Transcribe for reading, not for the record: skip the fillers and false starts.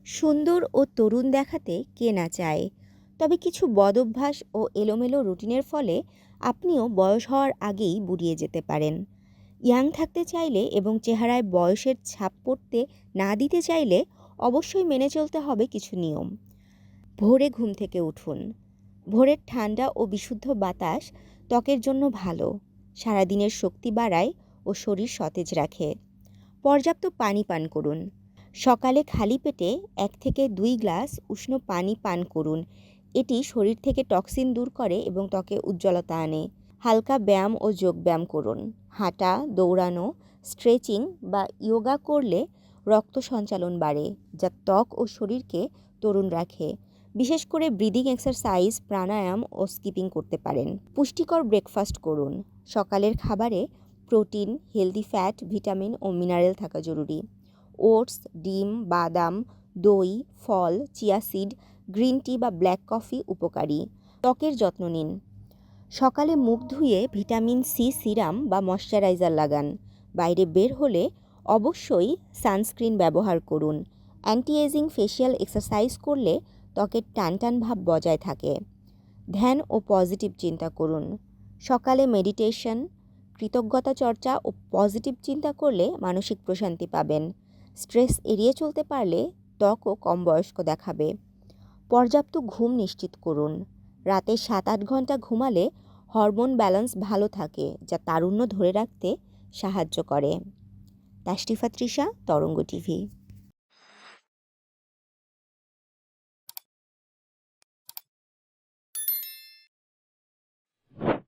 সুন্দর ও তরুণ দেখাতে কে না চায়, তবে কিছু বদঅভ্যাস ও এলোমেলো রুটিনের ফলে আপনিও বয়স হওয়ার আগেই বুড়িয়ে যেতে পারেন। ইয়াং থাকতে চাইলে এবং চেহারায় বয়সের ছাপ পড়তে না দিতে চাইলে অবশ্যই মেনে চলতে হবে কিছু নিয়ম। ভোরে ঘুম থেকে উঠুন। ভোরের ঠান্ডা ও বিশুদ্ধ বাতাস ত্বকের জন্য ভালো, সারাদিনের শক্তি বাড়ায় ও শরীর সতেজ রাখে। পর্যাপ্ত পানি পান করুন। সকালে খালি পেটে 1 থেকে 2 গ্লাস উষ্ণ পানি পান করুন। এটি শরীর থেকে টক্সিন দূর করে এবং ত্বকে উজ্জ্বলতা আনে। হালকা ব্যায়াম ও যোগব্যায়াম করুন। হাঁটা, দৌড়ানো, স্ট্রেচিং বা ইয়োগা করলে রক্ত সঞ্চালন বাড়ে, যা ত্বক ও শরীরকে তরুণ রাখে। বিশেষ করে ব্রিদিং এক্সারসাইজ, প্রাণায়াম ও স্কিপিং করতে পারেন। পুষ্টিকর ব্রেকফাস্ট করুন। সকালের খাবারে প্রোটিন, হেলদি ফ্যাট, ভিটামিন ও মিনারেল থাকা জরুরি। ওটস, ডিম, বাদাম, দই, ফল, চিয়া সিড, গ্রিন টি বা ব্ল্যাক কফি উপকারী। ত্বকের যত্ন নিন। সকালে মুখ ধুয়ে ভিটামিন সি সিরাম বা ময়শ্চারাইজার লাগান। বাইরে বের হলে অবশ্যই সানস্ক্রিন ব্যবহার করুন। অ্যান্টি এজিং ফেশিয়াল এক্সারসাইজ করলে ত্বকের টানটান ভাব বজায় থাকে। ধ্যান ও পজিটিভ চিন্তা করুন। সকালে মেডিটেশন, কৃতজ্ঞতা চর্চা ও পজিটিভ চিন্তা করলে মানসিক প্রশান্তি পাবেন। স্ট্রেস এড়িয়ে চলতে পারলে ত্বকও কম বয়স্ক দেখাবে। পর্যাপ্ত ঘুম নিশ্চিত করুন। রাতে 7-8 ঘন্টা ঘুমালে হরমোন ব্যালেন্স ভালো থাকে, যা তারুণ্য ধরে রাখতে সাহায্য করে। তাশরিফা তৃষা, তরঙ্গ টিভি।